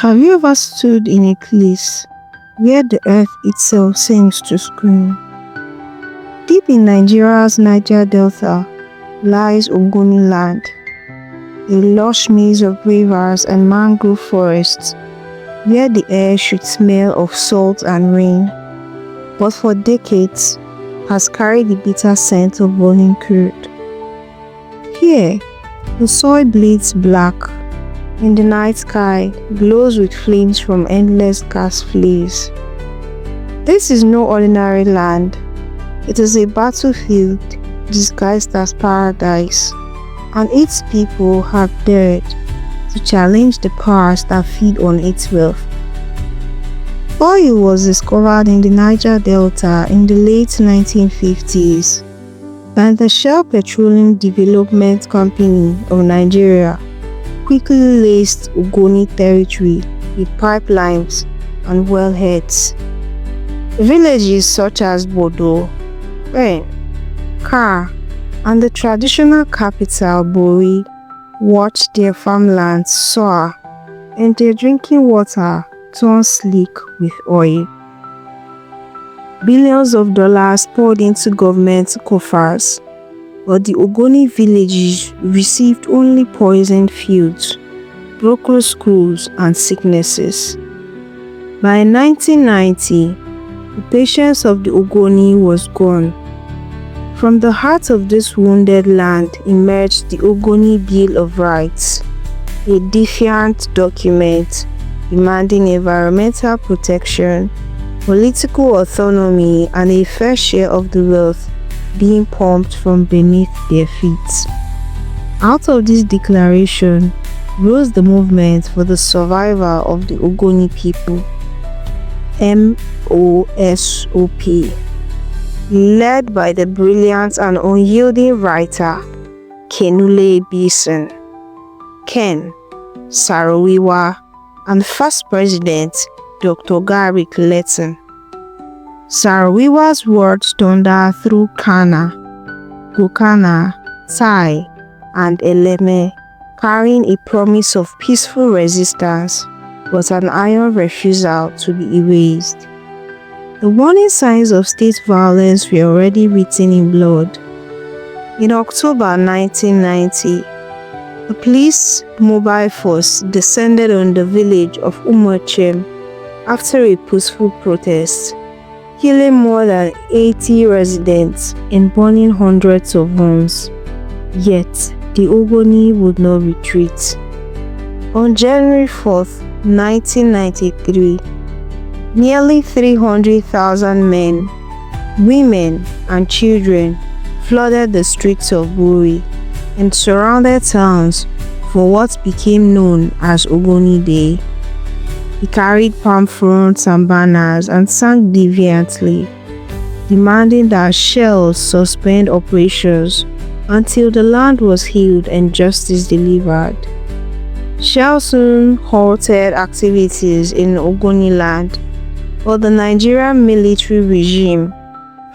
Have you ever stood in a place where the earth itself seems to scream? Deep in Nigeria's Niger Delta lies Ogoni land, a lush maze of rivers and mangrove forests where the air should smell of salt and rain, but for decades has carried the bitter scent of burning crude. Here, the soil bleeds black, and the night sky glows with flames from endless gas flares. This is no ordinary land. It is a battlefield disguised as paradise, and its people have dared to challenge the powers that feed on its wealth. Oil was discovered in the Niger Delta in the late 1950s, and the Shell Petroleum Development Company of Nigeria quickly laced Ogoni territory with pipelines and wellheads. Villages such as Bodo, Ben, Kar, and the traditional capital Bori watched their farmlands soar and their drinking water turn sleek with oil. Billions of dollars poured into government coffers, but the Ogoni villages received only poisoned fields, broken schools, and sicknesses. By 1990, the patience of the Ogoni was gone. From the heart of this wounded land emerged the Ogoni Bill of Rights, a defiant document demanding environmental protection, political autonomy, and a fair share of the wealth being pumped from beneath their feet. Out of this declaration rose the movement for the survival of the Ogoni people, MOSOP, led by the brilliant and unyielding writer Kenule Bison, Ken Saro-Wiwa, and first president Dr. Garrick Letton. Saro-Wiwa's words thunder through Kana, Gokana, Tai, and Eleme, carrying a promise of peaceful resistance, but an iron refusal to be erased. The warning signs of state violence were already written in blood. In October 1990, the police mobile force descended on the village of Umochem after a peaceful protest, killing more than 80 residents and burning hundreds of homes. Yet, the Ogoni would not retreat. On January 4, 1993, nearly 300,000 men, women, and children flooded the streets of Buri and surrounded towns for what became known as Ogoni Day. He carried palm fronds and banners and sang defiantly, demanding that Shell suspend operations until the land was healed and justice delivered. Shell soon halted activities in Ogoni land, but the Nigerian military regime,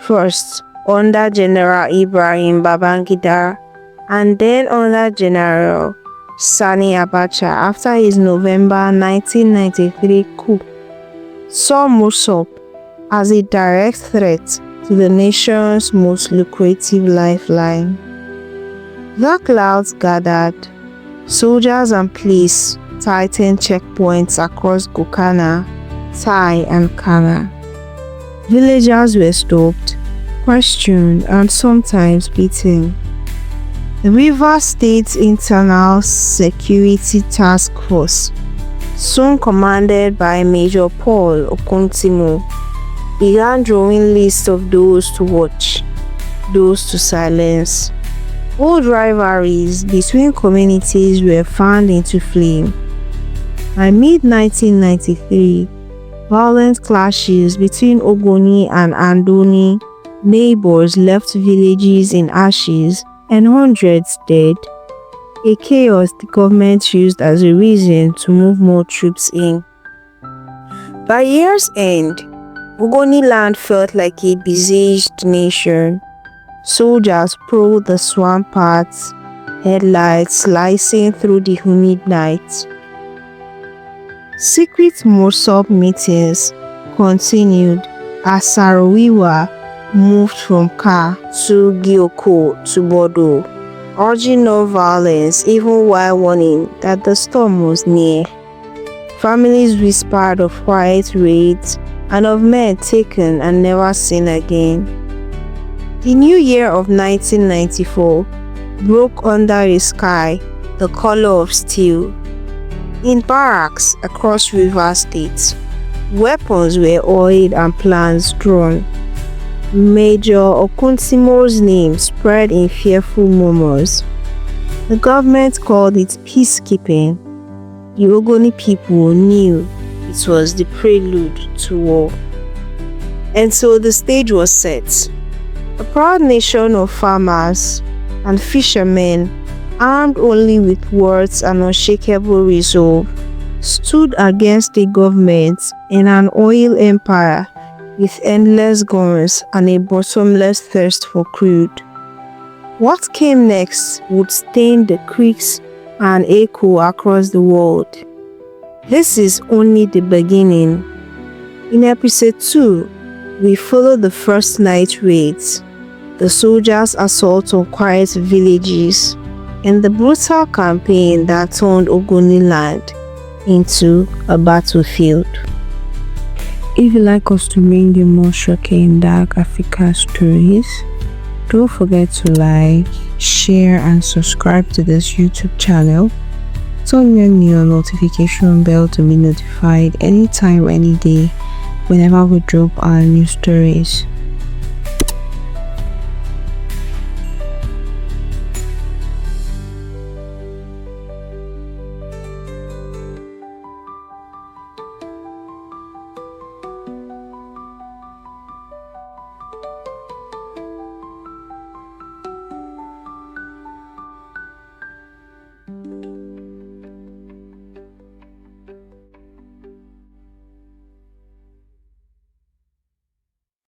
first under General Ibrahim Babangida and then under General Sani Abacha after his November 1993 coup, saw MOSOP as a direct threat to the nation's most lucrative lifeline. The clouds gathered. Soldiers and police tightened checkpoints across Gokana, Tai, and Kana. Villagers were stopped, questioned, and sometimes beaten. The Rivers State Internal Security Task Force, soon commanded by Major Paul Okontimo, began drawing lists of those to watch, those to silence. Old rivalries between communities were fanned into flame. By mid-1993, violent clashes between Ogoni and Andoni neighbors left villages in ashes and hundreds dead, a chaos the government used as a reason to move more troops in. By year's end, Ogoni land felt like a besieged nation. Soldiers prowled the swamp paths, headlights slicing through the humid night. Secret MOSOP meetings continued as Saro-Wiwa moved from Ka to Gyoko to Bodo, urging no violence even while warning that the storm was near. Families whispered of quiet raids and of men taken and never seen again. The new year of 1994 broke under a sky the color of steel. In barracks across River State, weapons were oiled and plans drawn. Major Okuntimo's name spread in fearful murmurs. The government called it peacekeeping. The Ogoni people knew it was the prelude to war. And so the stage was set. A proud nation of farmers and fishermen, armed only with words and unshakable resolve, stood against a government in an oil empire with endless guns and a bottomless thirst for crude. What came next would stain the creeks and echo across the world. This is only the beginning. In episode 2, we follow the first night raids, the soldiers' assault on quiet villages, and the brutal campaign that turned Ogoni land into a battlefield. If you like us to bring you more shocking dark Africa stories, don't forget to like, share and subscribe to this YouTube channel. Turn on your notification bell to be notified anytime, any day, whenever we drop our new stories.